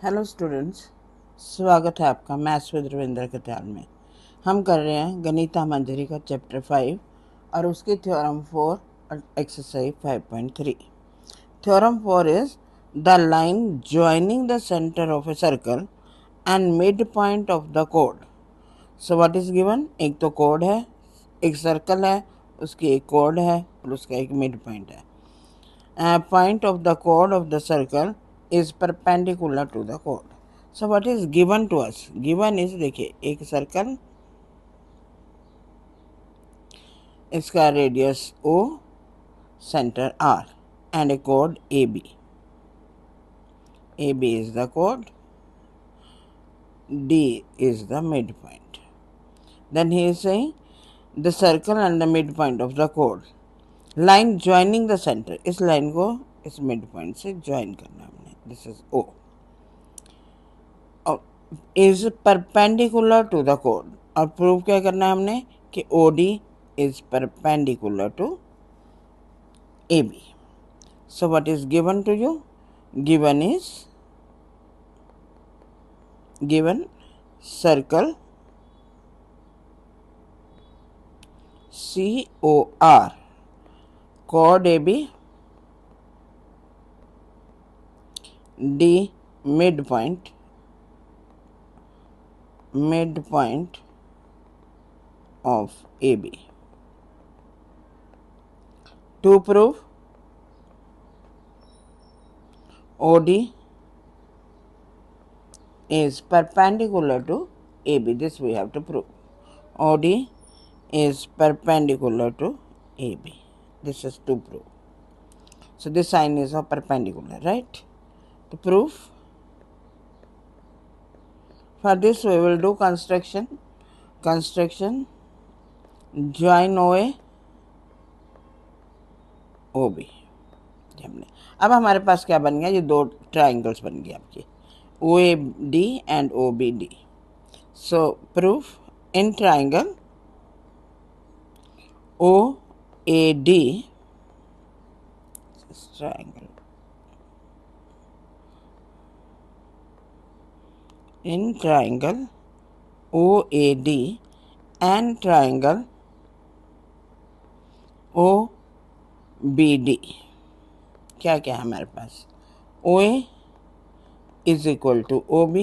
Hello students, स्वागत है आपका मैथ्स विद रविंद्र कत्याल में। हम कर रहे हैं गणिता मंजरी का चैप्टर 5 और उसकी थ्योरम 4 और exercise 5.3। Theorem 4 is the line joining the centre of a circle and mid point of the code. So what is given? एक तो कोड है, एक सर्कल है, उसकी एक कोड है और उसका एक मिड पॉइंट है। Point of the code of the circle is perpendicular to the chord. So what is given to us? Given is, देखिए, एक सर्कल, इसका radius O, centre R and a chord AB. AB is the chord, D is the midpoint. Then he is saying the circle and the midpoint of the chord. Line joining the center. इस line को इस midpoint से join करना हमने. This is O. Is perpendicular to the कोड। और prove क्या करना है हमने कि OD is perpendicular to AB। So what is given to you? Given is given circle COR, chord AB, D midpoint of AB. To prove OD is perpendicular to AB, this we have to prove. OD is perpendicular to AB. This is to prove. So this sign is a perpendicular, right? To prove, for this we will do construction. Join OA OB हमने। अब हमारे पास क्या बन गया? ये दो triangles बन गए आपके, OAD and OBD। So proof in triangle OAD, triangle in triangle OAD and triangle OBD, क्या क्या है हमारे पास? OA is equal to OB,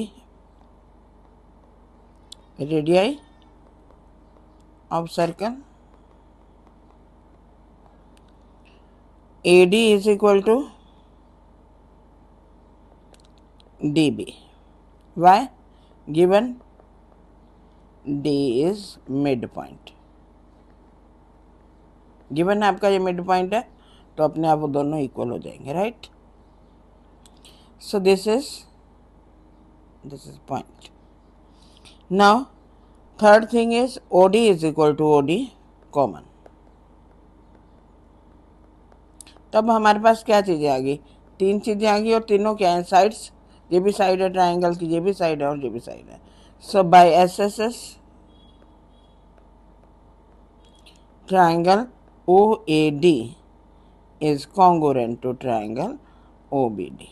radii of circle, AD is equal to DB. Why? Given D is midpoint. Given है आपका ये mid point है, तो अपने आप वो दोनों इक्वल हो जाएंगे, right? So this is point. Now third thing is OD is equal to OD common. तब हमारे पास क्या चीज़ें आ गई? तीन चीज़ें आ गई, और तीनों क्या हैं? साइड्स। ये भी साइड है ट्राइंगल की, ये भी साइड है और ये भी साइड है। So by SSS triangle OAD is congruent to triangle OBD।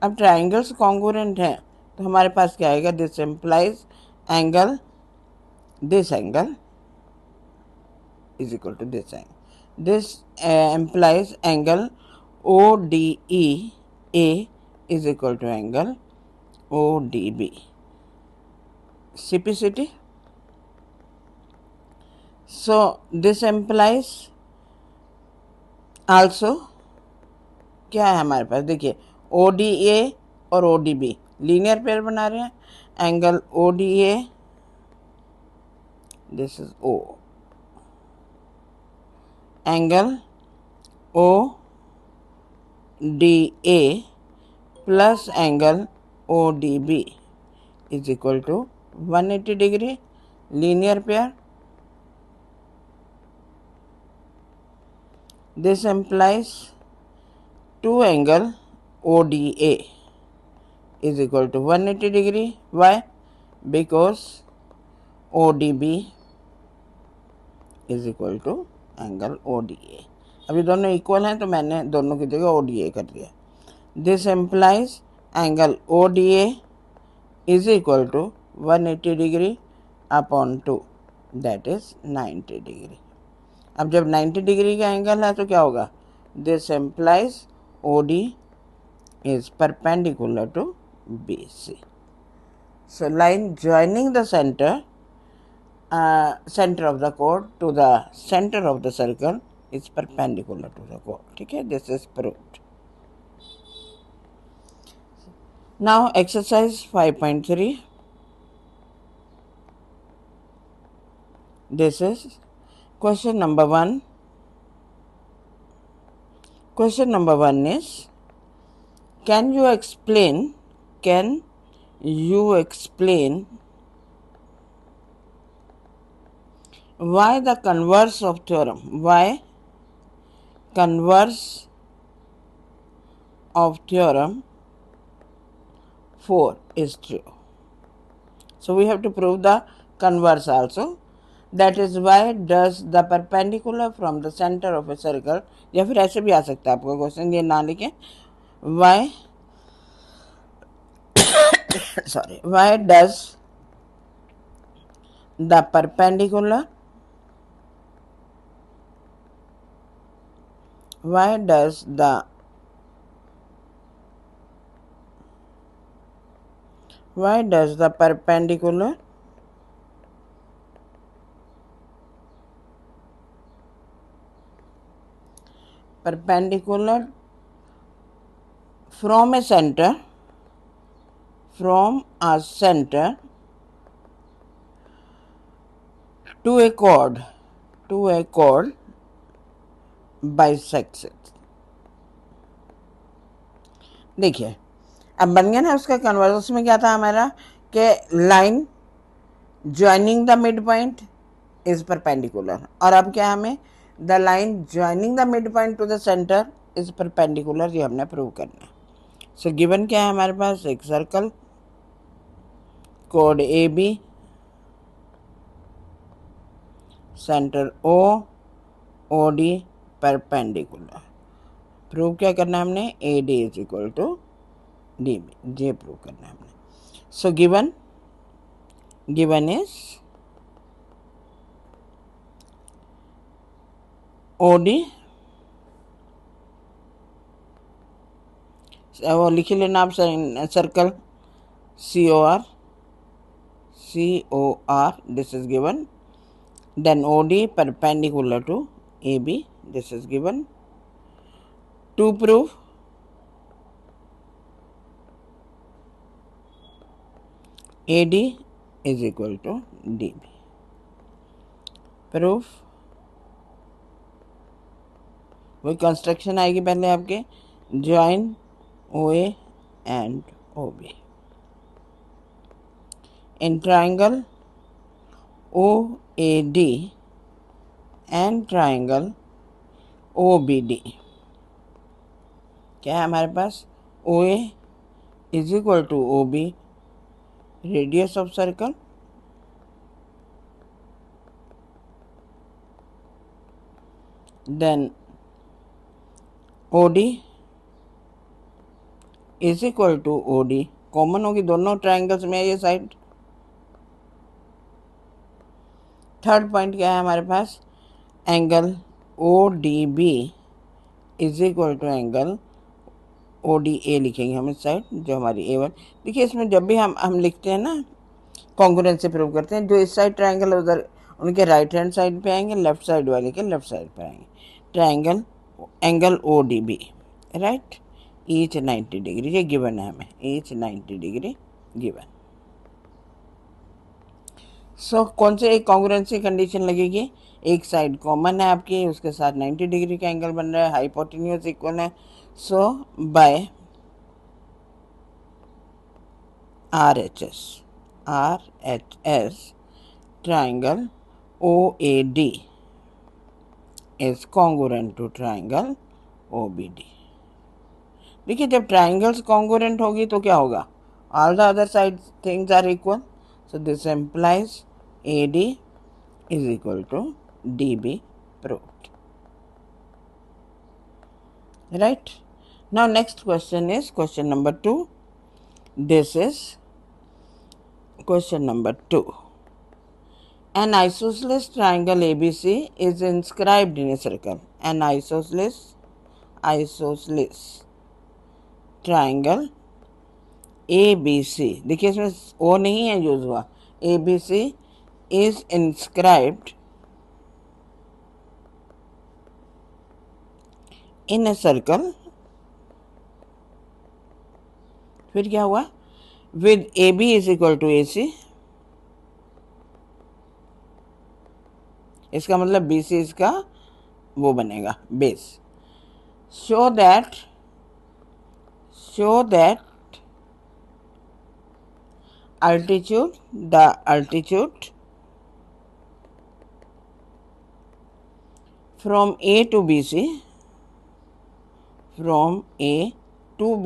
अब ट्राइंगल्स कॉन्ग्रुएंट हैं तो हमारे पास क्या आएगा? This implies angle, this angle is equal to this angle. This implies angle ODEA is equal to angle ODB। CPCT। So this implies also क्या है हमारे पास? देखिए, ODA और ODB लीनियर पेयर बना रहे हैं। Angle ODA, this is O, angle ODA plus angle ODB is equal to 180 degree, linear pair. This implies two angle ODA is equal to 180 degree. Why? Because ODB is equal to angle ODA। अभी दोनों equal हैं तो मैंने दोनों की जगह ODA कर दिया। This implies angle ODA is equal to 180 degree upon 2, that is 90 degree. अब जब 90 डिग्री का एंगल है तो क्या होगा? This implies OD is perpendicular to BC. So line joining the center of the chord to the center of the circle is perpendicular to the chord. ठीक है, this is proved. Now exercise 5.3. This is question number 1. Question number 1 is, can you explain why the converse of theorem, why converse of theorem 4 is true? So we have to prove the converse also. That is, why does the perpendicular from the center of a circle, या फिर ऐसे भी आ सकता है आपका question, ये ना लिखें, why sorry, why does the perpendicular perpendicular from a center to a chord bisects it. देखिए, अब बन गया ना उसका कन्वर्स. उसमें क्या था हमारा कि line joining the mid point is perpendicular, और अब क्या हमें the line joining the mid point two the centre is perpendicular, ये हमने प्रूव करना है. सो गिवन क्या है हमारे पास? एक सर्कल, कोड AB, centre O, OD perpendicular. Prove क्या करना है हमने? AD is equal to DB, ये प्रूव करना है हमने. सो गिवन इज OD, वो लिख लेना आप, circle COR, this is given. Then OD perpendicular to AB, this is given. To prove AD is equal to DB. Proof, वही कंस्ट्रक्शन आएगी पहले आपके, join OA and OB. In triangle OAD and triangle OBD, क्या है हमारे पास? OA is equal to OB, radius of circle, then OD is equal to OD, common होगी दोनों triangles में ये साइड. थर्ड पॉइंट क्या है हमारे पास? Angle ODB is equal to angle ODA लिखेंगे हम इस साइड, जो हमारी A1. देखिए, इसमें जब भी हम लिखते हैं ना, कॉन्ग्रुएंसी प्रूव करते हैं, जो इस साइड ट्राइंगल उधर उनके राइट हैंड साइड पे आएंगे, लेफ्ट साइड वाले के लेफ्ट साइड पे आएंगे. Triangle angle ODB, right, each 90 degree, ये गिवन है हमें, ईच 90 डिग्री गिवन. सो कौन से एक कॉन्ग्रुएंसी कंडीशन लगेगी? एक साइड कॉमन है आपकी, उसके साथ 90 डिग्री का एंगल बन रहा है, हाइपोटेन्यूज इक्वल है. So bye RHS triangle OAD is congruent to triangle OBD. देखिए, जब ट्राइंगल्स कॉन्ग्रुएंट होगी तो क्या होगा? All the other side things are equal. So this implies AD is equal to DB, proved. Right? Now next question is question number 2. This is question number 2. An isosceles triangle ABC is inscribed in a circle. An isosceles triangle ABC, देखिए इसमें ओ नहीं है use हुआ, ABC is inscribed in a circle. फिर क्या हुआ, with AB is equal to AC, इसका मतलब BC इसका वो बनेगा base. show that the altitude from A to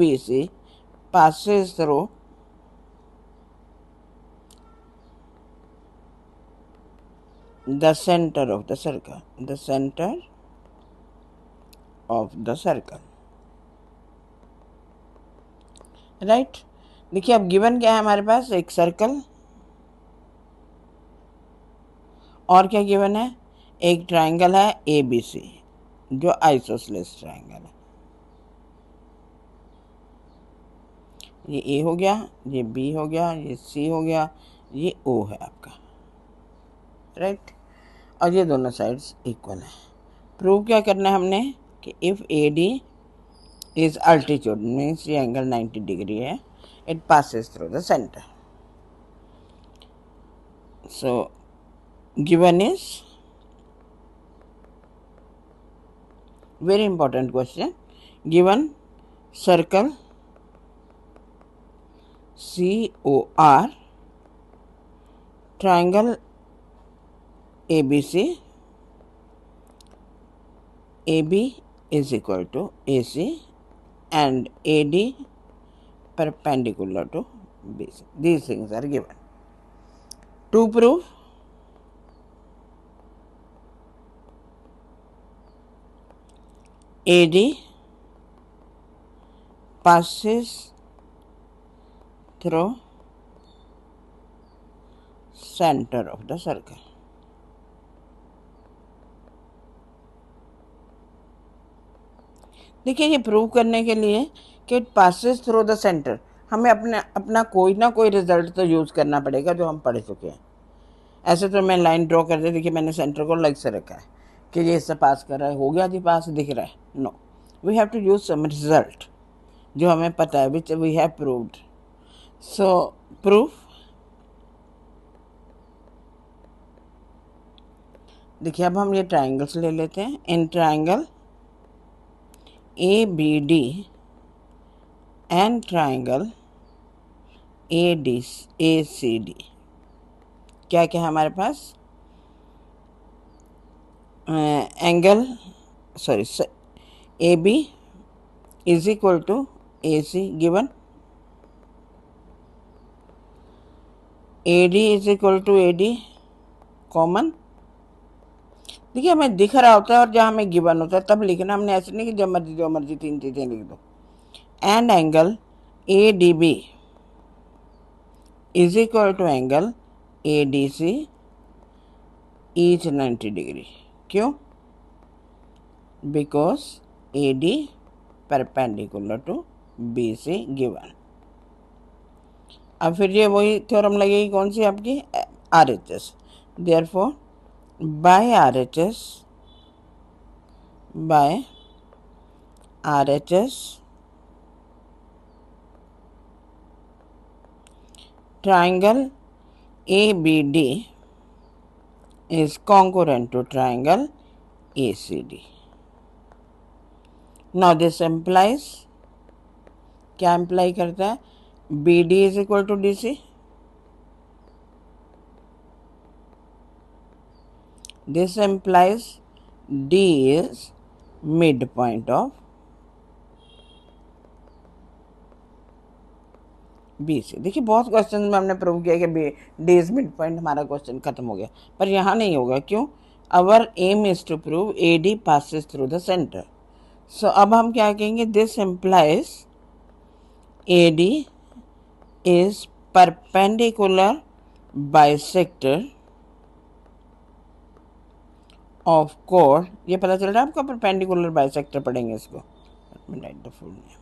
BC passes through the center of the circle. Right. देखिए अब गिवन क्या है हमारे पास, एक सर्कल, और क्या गिवन है, एक ट्राइंगल है ABC जो आइसोसेलेस ट्राइंगल है. ये A हो गया, ये B हो गया, ये C हो गया, ये O है आपका. राइट. और ये दोनों साइड्स इक्वल है. प्रूव क्या करना है हमने कि if AD is altitude means ये एंगल 90 डिग्री है, it passes through the center. So given is very important question. Given circle COR, triangle ABC, AB is equal to AC and AD perpendicular to BC. These things are given. To prove, AD passes through center of the circle. देखिए ये prove करने के लिए कि it passes through the centre, हमें अपना कोई ना कोई रिजल्ट तो यूज़ करना पड़ेगा जो हम पढ़ चुके हैं. ऐसे तो मैं लाइन ड्रॉ कर दे, देखिए मैंने सेंटर को अलग से रखा है कि ये इससे पास कर रहा है, हो गया जी पास दिख रहा है. No, we have to use some result जो हमें पता है, which we have proved. So proof, देखिए अब हम ये ट्राइंगल्स ले लेते हैं. In triangle ABD and triangle ACD क्या क्या है हमारे पास, angle AB is equal to AC given, AD is equal to AD common. देखिए हमें दिख रहा होता है और जहाँ हमें गिवन होता है तब लिखना, हमने ऐसे नहीं कि जो मर्जी 3 चीज़ें लिख दो. And angle ADB is equal to angle ADC each 90 degree. क्यों? Because AD perpendicular to BC गिवन. अब फिर ये वही थ्योरम लगेगी, कौन सी आपकी, RHS. Therefore by RHS triangle ABD is congruent to triangle ACD. Now this implies, क्या imply करता है, BD is equal to DC. This implies D is midpoint of BC. देखिए बहुत क्वेश्चन में हमने प्रूव किया कि D is midpoint, हमारा क्वेश्चन खत्म हो गया, पर यहाँ नहीं होगा. क्यों? Our aim is to prove AD passes through the center. So अब हम क्या कहेंगे, this implies AD is perpendicular bisector of chord. ये पता चल रहा है आपको, perpendicular bisector पढ़ेंगे इसको. Let me write the full name.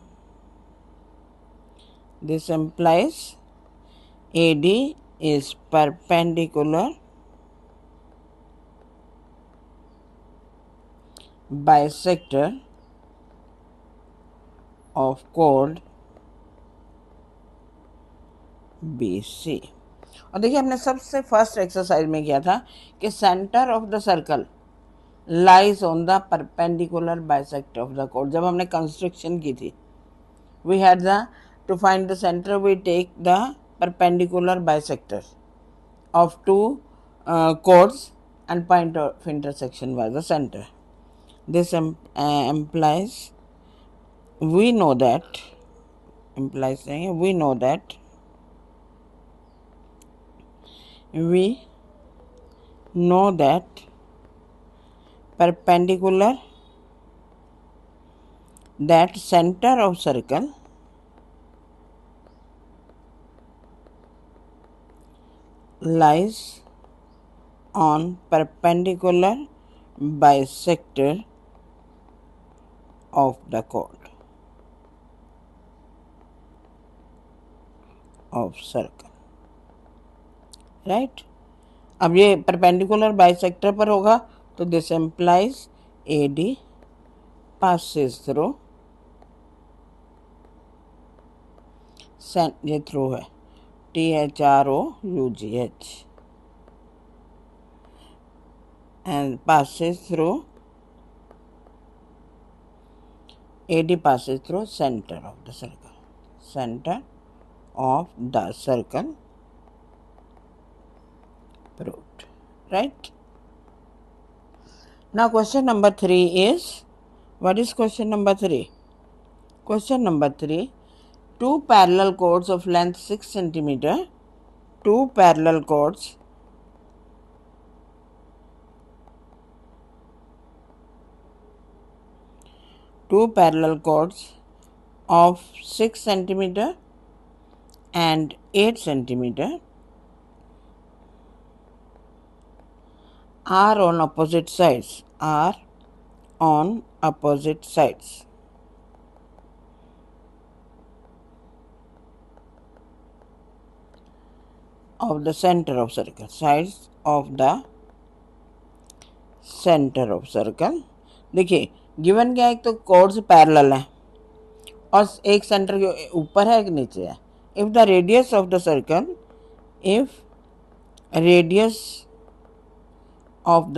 This implies AD is perpendicular bisector of chord BC. और देखिए हमने सबसे फर्स्ट एक्सरसाइज में किया था कि centre of the circle lies on the perpendicular bisector of the chord. जब हमने कंस्ट्रक्शन की थी, we had the to find the centre we take the perpendicular bisector of two chords and point of intersection was the center. This implies we know that we know that perpendicular that center of circle lies on perpendicular bisector of the chord of circle. Right? अब ये perpendicular bisector पर होगा तो this implies AD passes through, ये through है, THROUGH, and passes through, AD passes through center of the circle. Center of the circle proved. Right? Now question number 3 is, what is question number 3? Question number 3, two parallel chords of length 6 centimeter, two parallel chords of 6 centimeter and 8 centimeter are on opposite sides of the center of circle, sides of the center of circle. देखिए given क्या है, एक तो chords parallel है और एक centre के ऊपर है एक नीचे है. If the radius of the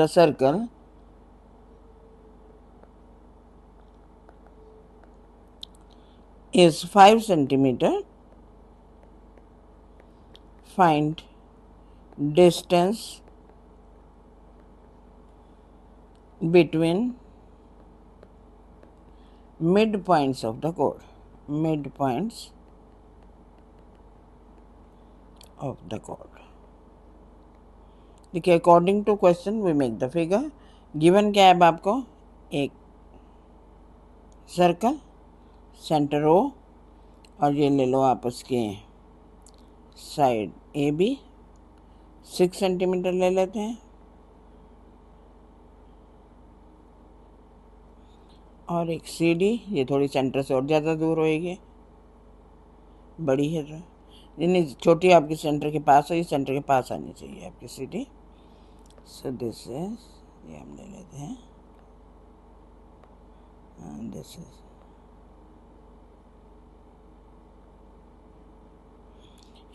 circle is 5 centimeter, find distance between midpoints of the chord. देखिए according to question we make the figure. Given क्या है अब आपको, एक सर्कल सेंटर ओ और ये ले लो आप उसके साइड ए बी, 6 सेंटीमीटर ले लेते हैं, और एक सी डी, ये थोड़ी सेंटर से और ज़्यादा दूर होएगी, बड़ी है तो यानी छोटी आपकी सेंटर के पास है, ये सेंटर के पास आनी चाहिए आपकी C D. So this is, ये हम ले लेते हैं, दिस इज,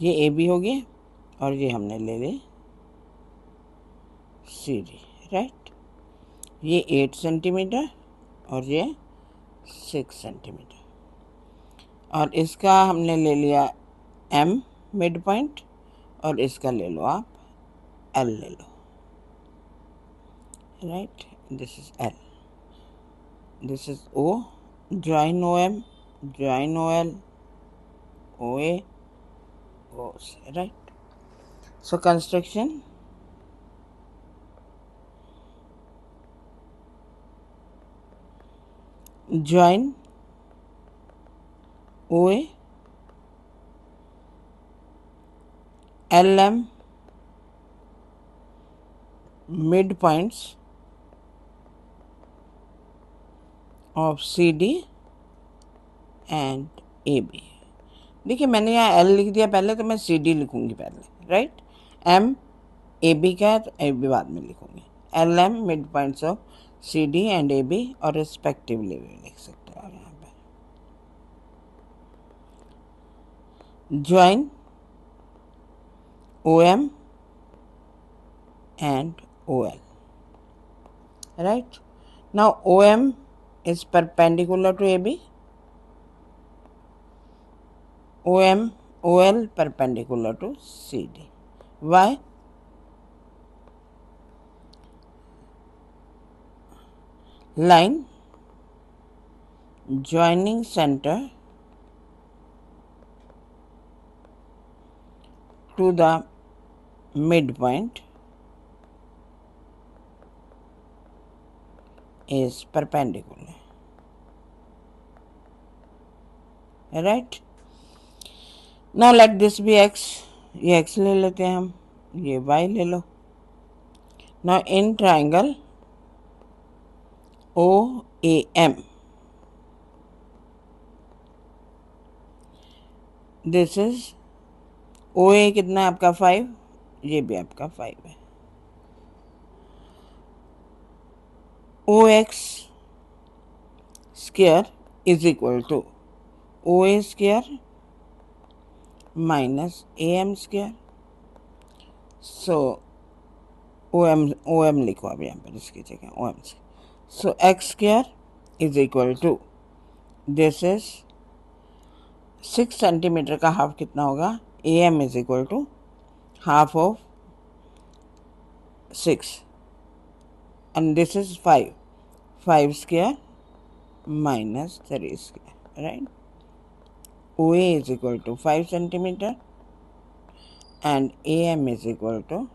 ये ए बी होगी और ये हमने ले ली सी डी. राइट? ये 8 सेंटीमीटर और ये 6 सेंटीमीटर, और इसका हमने ले लिया एम मिड पॉइंट और इसका ले लो आप एल ले लो. Right? This is L, this is O, join O M, join O L, O A, O C. Right? So construction, join OA LM midpoints of CD and AB। देखिए मैंने यहाँ L लिख दिया पहले, तो मैं CD लिखूंगी पहले, राइट। M AB का है तो AB बाद में लिखूंगी। LM mid points of CD and AB और रिस्पेक्टिवली भी लिख सकते हो यहाँ पे। Join OM and OL, right? Now OM is perpendicular to AB, OL perpendicular to CD. Why? Line joining center to the midpoint is perpendicular, right? Now let this be x, ये x ले लेते हैं हम, ये y ले लो। Now in triangle OAM, this is OA कितना है आपका 5, ये भी आपका 5 है। OX square is equal to OA square minus AM square। So OM लिखो अब यहाँ पर इसकी जगह OM से। So x square is equal to, this is 6 centimetre का हाफ कितना होगा, AM is equal to half of 6 and this is 5 square minus 3 square, right? OA is equal to 5 centimeter and AM is equal to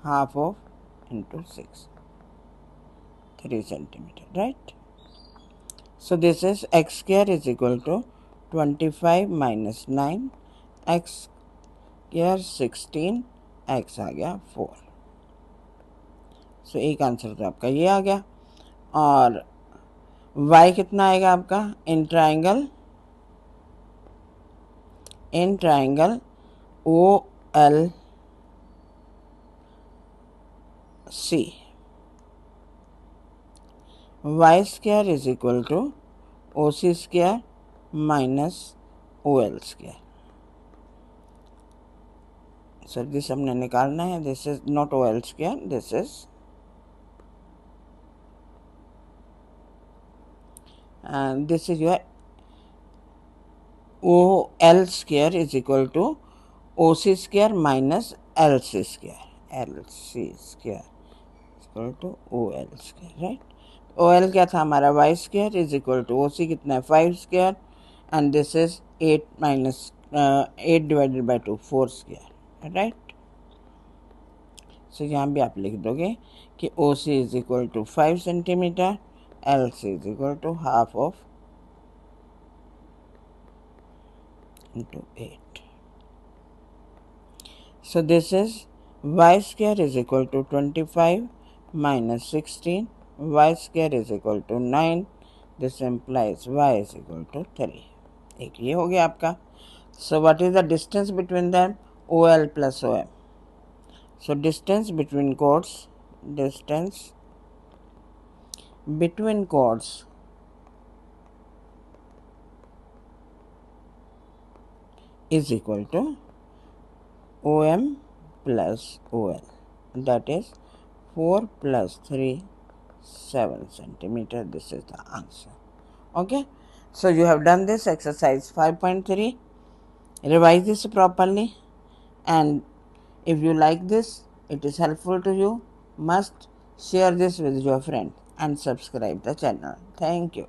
half of into 6, 3 centimeter, right? So this is x square is equal to 25 minus 9, x square 16, x आ गया 4। सो एक answer तो आपका ये आ गया। और y कितना आएगा आपका in triangle OLC, y square is equal to OC square minus OL square। Sir this हमने निकालना है, this is not OL square, this is and this is your OL square is equal to OC square minus LC square, LC square is equal to OL square, right? OL क्या था हमारा y square is equal to OC कितना है 5 square and this is 8 minus 8 divided by 2 4 square, right? So यहाँ भी आप लिख दोगे कि OC is equal to 5 centimeter, LC is equal to half of into 8. So this is y square is equal to 25 minus 16, y square is equal to 9, this implies y is equal to 3। एक ये हो गया आपका। So what is the distance between them? OL plus OM। So distance between chords is equal to OM plus OL, that is 4 plus 3 7 centimeter. This is the answer. Okay, so you have done this exercise 5.3. Revise this properly, and if you like this, it is helpful to you, must share this with your friend and subscribe the channel. Thank you.